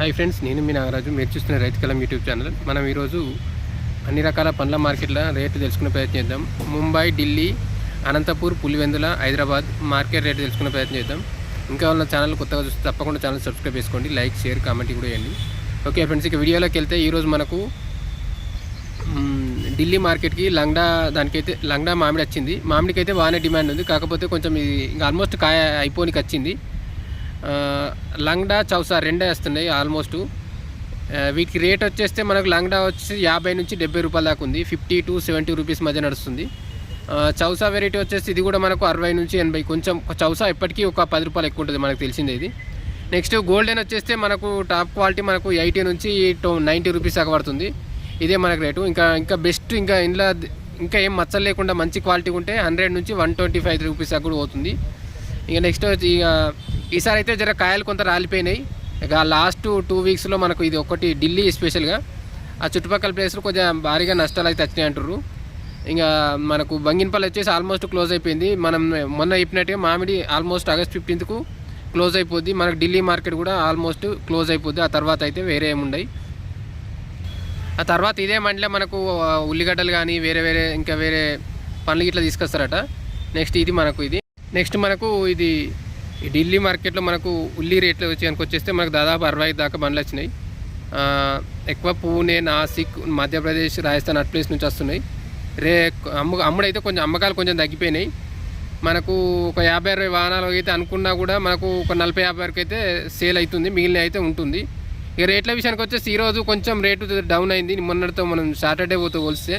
Hi friends, నేను మీ నాగరాజు. మీరు చూస్తున్న రైతు కలం యూట్యూబ్ ఛానల్. మనం ఈరోజు అన్ని రకాల పండ్ల మార్కెట్ల రేటు తెలుసుకునే ప్రయత్నం చేద్దాం. ముంబై, ఢిల్లీ, అనంతపూర్, పులివెందుల, హైదరాబాద్ మార్కెట్ రేటు తెలుసుకునే ప్రయత్నం చేద్దాం. ఇంకా ఉన్న ఛానల్ కొత్తగా చూస్తే తప్పకుండా ఛానల్ సబ్స్క్రైబ్ చేసుకోండి, లైక్, షేర్, కామెంట్ కూడా చేయండి. ఓకే ఫ్రెండ్స్, ఇక వీడియోలోకి వెళ్తే ఈరోజు మనకు ఢిల్లీ మార్కెట్కి లంగ్డా మామిడి వచ్చింది. మామిడికి అయితే బాగానే డిమాండ్ ఉంది, కాకపోతే కొంచెం ఇది ఇంకా ఆల్మోస్ట్ కాయ అయిపోనికి వచ్చింది. లంగ్డా, చౌసా రెండే వస్తున్నాయి ఆల్మోస్ట్. వీటికి రేట్ వచ్చేస్తే మనకు లంగ్డా వచ్చి 50 నుంచి 70 రూపాయల దాకా ఉంది. 50 to 70 రూపీస్ మధ్య నడుస్తుంది. చౌసా వెరైటీ వచ్చేసి ఇది కూడా మనకు 60 నుంచి 80. కొంచెం చౌసా ఇప్పటికీ ఒక 10 రూపాయలు ఎక్కువ ఉంటుంది, మనకు తెలిసిందే ఇది. నెక్స్ట్ గోల్డెన్ వచ్చేస్తే మనకు టాప్ క్వాలిటీ మనకు 80 నుంచి 90 రూపీస్ దాకా పడుతుంది. ఇదే మనకు రేటు. ఇంకా బెస్ట్ ఇందులో ఇంకా ఏం మచ్చలు లేకుండా మంచి క్వాలిటీ ఉంటే 100 నుంచి 125 రూపీస్ దాకా కూడా పోతుంది. ఇక నెక్స్ట్ ఈసారి అయితే జర కాయలు కొంత రాలిపోయినాయి. ఇక లాస్ట్ 2 వీక్స్లో మనకు ఇది ఒకటి ఢిల్లీ స్పెషల్గా ఆ చుట్టుపక్కల ప్లేస్లో కొంచెం భారీగా నష్టాలు అయితే వచ్చినాయి అంటారు. ఇంకా మనకు బంగినపల్లి వచ్చేసి ఆల్మోస్ట్ క్లోజ్ అయిపోయింది. మనం మొన్న చెప్పినట్టుగా మామిడి ఆల్మోస్ట్ ఆగస్ట్ 15కు క్లోజ్ అయిపోద్ది. మనకు ఢిల్లీ మార్కెట్ కూడా ఆల్మోస్ట్ క్లోజ్ అయిపోద్ది. ఆ తర్వాత అయితే వేరే ఏముండయి. ఆ తర్వాత ఇదే మండలే మనకు ఉల్లిగడ్డలు కానీ ఇంకా వేరే పండ్లు ఇట్లా తీసుకొస్తారట. నెక్స్ట్ మనకు ఇది ఢిల్లీ మార్కెట్లో మనకు ఉల్లి రేట్లు వచ్చేస్తే మనకు దాదాపు 65 దాకా బండ్లు వచ్చినాయి. ఎక్కువ పూణే, నాసిక్, మధ్యప్రదేశ్, రాజస్థాన్ అట్ ప్లేస్ నుంచి వస్తున్నాయి. అమ్ముడైతే కొంచెం అమ్మకాలు కొంచెం తగ్గిపోయినాయి. మనకు ఒక 50-60 వాహనాలు అయితే అనుకున్నా కూడా మనకు ఒక 40-50 వరకు అయితే సేల్ అవుతుంది, మిగిలిన అయితే ఉంటుంది. ఇక రేట్ల విషయానికి వచ్చేసి ఈరోజు కొంచెం రేటు డౌన్ అయింది మొన్నటితో మనం సాటర్డే పోతే పోలిస్తే.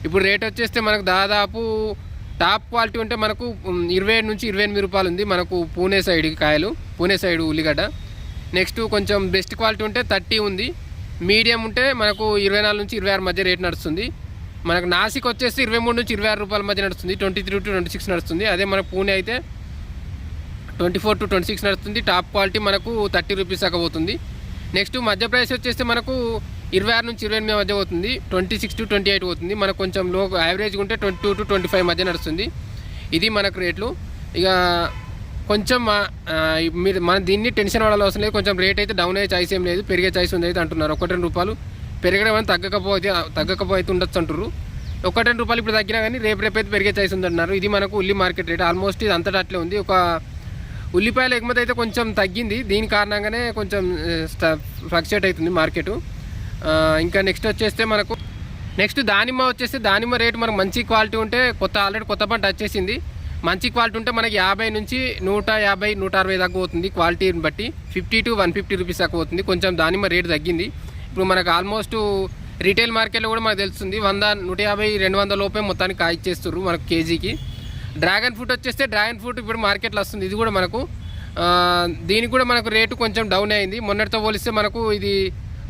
ఇప్పుడు రేట్ వచ్చేస్తే మనకు దాదాపు టాప్ క్వాలిటీ ఉంటే మనకు 27 నుంచి 28 రూపాయలు ఉంది మనకు పూణే సైడ్ ఉల్లిగడ్డ. నెక్స్ట్ కొంచెం బెస్ట్ క్వాలిటీ ఉంటే 30 ఉంది. మీడియం ఉంటే మనకు 24 నుంచి 26 మధ్య రేట్ నడుస్తుంది. మనకు నాసిక్ వచ్చేసి 23 నుంచి 26 రూపాయల మధ్య నడుస్తుంది. 23 to 26 నడుస్తుంది. అదే మనకు పూణే అయితే 24 to 26 నడుస్తుంది. టాప్ క్వాలిటీ మనకు 30 రూపీస్ దాకా పోతుంది. నెక్స్ట్ మధ్యప్రదేశ్ వచ్చేస్తే మనకు 26 నుంచి 28 మధ్య పోతుంది. 26 to 28 పోతుంది. మనకు కొంచెం లో యావరేజ్గా ఉంటే 22 to 25 మధ్య నడుస్తుంది. ఇది మనకు రేట్లు. ఇక కొంచెం మన దీన్ని టెన్షన్ పడాల్సిన అవసరం లేదు. కొంచెం రేట్ అయితే డౌన్ అయ్యే ఛాయిస్ ఏం లేదు, పెరిగే ఛాయిస్ ఉంది అయితే అంటున్నారు. 1-2 రూపాయలు పెరగడం అని తగ్గకపోతే ఉండొచ్చు అంటారు. 1-2 రూపాయలు ఇప్పుడు తగ్గినా కానీ రేపు అయితే పెరిగే ఛాయిస్ ఉంది అంటున్నారు. ఇది మనకు ఉల్లి మార్కెట్ రేట్. ఆల్మోస్ట్ ఇది అంతటా అట్లే ఉంది. ఒక ఉల్లిపాయల ఎగుమతి అయితే కొంచెం తగ్గింది, దీని కారణంగానే కొంచెం ఫ్లక్చుయేట్ అవుతుంది మార్కెట్. ఇంకా నెక్స్ట్ దానిమ్మ రేటు మనకు మంచి క్వాలిటీ ఉంటే ఆల్రెడీ కొత్త పంట వచ్చేసింది. మంచి క్వాలిటీ ఉంటే మనకి 50 నుంచి 150, 160 దాకా పోతుంది క్వాలిటీని బట్టి. 50 to 150 రూపీస్ దాకా పోతుంది. కొంచెం దానిమ్మ రేటు తగ్గింది. ఇప్పుడు మనకు ఆల్మోస్ట్ రీటైల్ మార్కెట్లో కూడా మనకు తెలుస్తుంది 100, 150, 200 లోపే మొత్తానికి కాయ ఇచ్చేస్తారు మనకు కేజీకి. డ్రాగన్ ఫ్రూట్ ఇప్పుడు మార్కెట్లో వస్తుంది. ఇది కూడా మనకు దీనికి కూడా మనకు రేటు కొంచెం డౌన్ అయింది. మొన్నటితో పోలిస్తే మనకు ఇది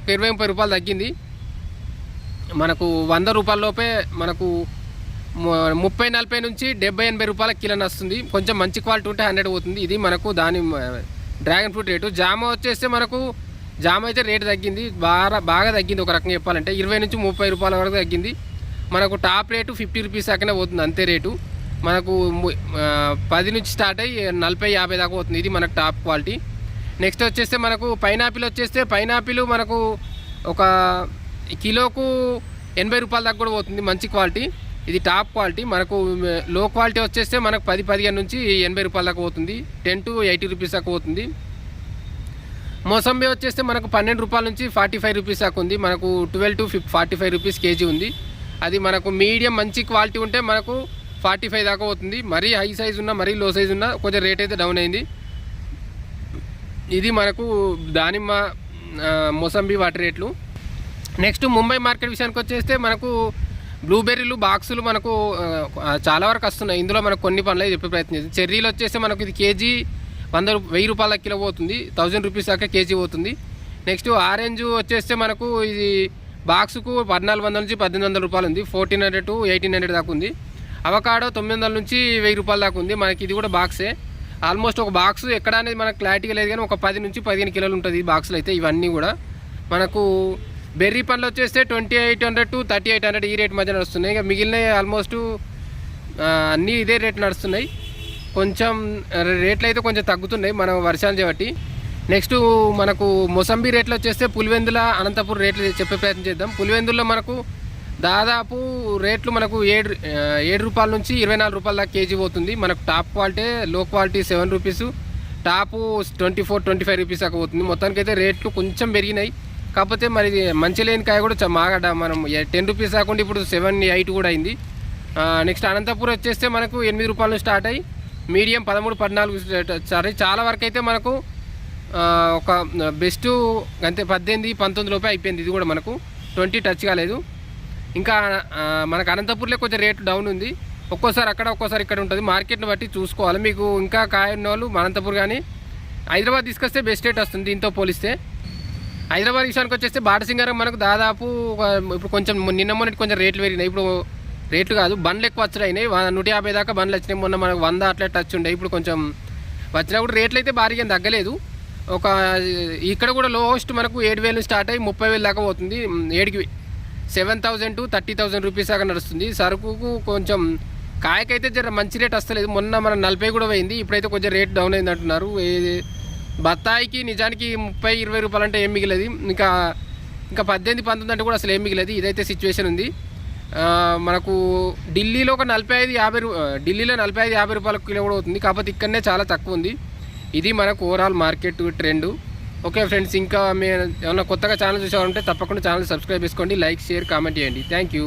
20-30 రూపాయలు తగ్గింది. మనకు 100 రూపాయల లోపే మనకు 30-40 నుంచి 70-80 రూపాయల కిలోని వస్తుంది. కొంచెం మంచి క్వాలిటీ ఉంటే 100 పోతుంది. ఇది మనకు డ్రాగన్ ఫ్రూట్ రేటు. జామ అయితే రేటు తగ్గింది, బాగా తగ్గింది. ఒక రకంగా చెప్పాలంటే 20 నుంచి 30 రూపాయల వరకు తగ్గింది. మనకు టాప్ రేటు 50 రూపీస్ దాకానే పోతుంది, అంతే రేటు. మనకు 10 నుంచి స్టార్ట్ అయ్యి 40-50 దాకా పోతుంది. ఇది మనకు టాప్ క్వాలిటీ. నెక్స్ట్ వచ్చేస్తే మనకు పైనాపిల్ మనకు ఒక కిలోకు 80 రూపాయల దాకా కూడా పోతుంది, మంచి క్వాలిటీ. ఇది టాప్ క్వాలిటీ. మనకు లో క్వాలిటీ వచ్చేస్తే మనకు 10-15 నుంచి 80 రూపాయల దాకా పోతుంది. 10 to 80 రూపీస్ దాకా పోతుంది. మోసంబి వచ్చేస్తే మనకు 12 రూపాయల నుంచి 45 రూపీస్ దాకా ఉంది. మనకు 12 to 45 రూపీస్ కేజీ ఉంది. అది మనకు మీడియం మంచి క్వాలిటీ ఉంటే మనకు 45 దాకా పోతుంది. మరీ హై సైజ్ ఉన్నా, మరీ లో సైజ్ ఉన్నా కొంచెం రేట్ అయితే డౌన్ అయింది. ఇది మనకు దానిమ్మ, మోసంబి వాటి రేట్లు. నెక్స్ట్ ముంబై మార్కెట్ విషయానికి వచ్చేస్తే మనకు బ్లూబెర్రీలు బాక్సులు మనకు చాలా వరకు వస్తున్నాయి. ఇందులో మనకు కొన్ని పనులు చెప్పే ప్రయత్నం చేస్తుంది. చెర్రీలు వచ్చేస్తే మనకు ఇది కేజీ 1000 రూపాయల కిలో పోతుంది. 1000 రూపీస్ దాకా కేజీ పోతుంది. నెక్స్ట్ ఆరెంజ్ వచ్చేస్తే మనకు ఇది బాక్సుకు 1400 నుంచి 1800 రూపాయలు ఉంది. 1400 to 1800 దాకా ఉంది. అవకాడో 900 నుంచి 1000 రూపాయల దాకా ఉంది. మనకి ఇది కూడా బాక్సే. ఆల్మోస్ట్ ఒక బాక్స్ ఎక్కడ అనేది మనకు క్లారిటీగా లేదు, కానీ ఒక 10 నుంచి 15 కిలోలు ఉంటుంది ఈ బాక్సులు అయితే. ఇవన్నీ కూడా మనకు బెర్రీ పండ్లు వచ్చేస్తే 2800 to 3800 ఈ రేట్ మధ్య నడుస్తున్నాయి. ఇక మిగిలిన ఆల్మోస్ట్ అన్నీ ఇదే రేట్ నడుస్తున్నాయి. కొంచెం రేట్లు అయితే కొంచెం తగ్గుతున్నాయి మనం వర్షాలు చేయబట్టి. నెక్స్ట్ మనకు మొసంబీ రేట్లు వచ్చేస్తే పులివెందుల అనంతపురం రేట్లు చెప్పే ప్రయత్నం చేద్దాం. పులివెందుల్లో మనకు దాదాపు రేట్లు మనకు 7 రూపాయల నుంచి 24 రూపాయల దాకా కేజీ పోతుంది. మనకు టాప్ క్వాలిటీ, లో క్వాలిటీ 7 రూపీస్, టాపు 24-25 రూపీస్ దాకా పోతుంది. మొత్తానికి అయితే రేట్లు కొంచెం పెరిగినాయి. కాకపోతే మరి మంచి లేని కాయ కూడా మాగడ మనం 10 రూపీస్ కాకుండా ఇప్పుడు 7-8 కూడా అయింది. నెక్స్ట్ అనంతపురం వచ్చేస్తే మనకు 8 రూపాయల నుంచి స్టార్ట్ అయ్యి మీడియం 13-14 సరే చాలా వరకు అయితే మనకు ఒక బెస్ట్ అంతే 18-19 లోపే అయిపోయింది. ఇది కూడా మనకు 20 టచ్ కాలేదు. ఇంకా మనకు అనంతపూర్లో కొంచెం రేటు డౌన్ ఉంది. ఒక్కోసారి అక్కడ ఒక్కోసారి ఇక్కడ ఉంటుంది. మార్కెట్ని బట్టి చూసుకోవాలి. మీకు ఇంకా కాయ ఉన్న వాళ్ళు అనంతపూర్ కానీ హైదరాబాద్ తీసుకొస్తే బెస్ట్ రేట్ వస్తుంది దీంతో పోలిస్తే. హైదరాబాద్ విషయానికి వచ్చేస్తే బాటసింగారం మనకు దాదాపు ఇప్పుడు కొంచెం నిన్న మొన్నటి కొంచెం రేట్లు పెరిగినాయి. ఇప్పుడు రేట్లు కాదు బండ్లు ఎక్కువ వచ్చినాయి. 150 దాకా బండ్లు వచ్చినాయి. మొన్న మనకు 100 అట్లా టచ్ ఉండే. ఇప్పుడు కొంచెం వచ్చినా కూడా రేట్లు అయితే భారీగా తగ్గలేదు. ఇక్కడ కూడా లోయెస్ట్ మనకు 7,000 స్టార్ట్ అయ్యి 30,000 దాకా పోతుంది. 7,000 to 30,000 రూపీస్ దాకా నడుస్తుంది. సరుకుకు కొంచెం కాయకైతే జర మంచి రేట్ వస్తలేదు. మొన్న మన 40 కూడా పోయింది. ఇప్పుడైతే కొంచెం రేట్ డౌన్ అయింది అంటున్నారు. బత్తాయికి నిజానికి 30-20 రూపాయలు అంటే ఏం మిగిలేదు. ఇంకా 18-19 అంటే కూడా అసలు ఏం మిగిలేదు. ఇదైతే సిచ్యువేషన్ ఉంది. మనకు ఢిల్లీలో ఒక 45-50 ఢిల్లీలో 45-50 రూపాయల కిలో కూడా అవుతుంది. కాకపోతే ఇక్కడనే చాలా తక్కువ ఉంది. ఇది మనకు overall market trend. Okay friends, ఇంకా ఏమన్నా కొత్తగా ఛానల్ చూసేవాలంటే తప్పకుండా ఛానల్ సబ్స్క్రైబ్ చేసుకోండి, లైక్ షేర్ కామెంట్ చేయండి. Thank you.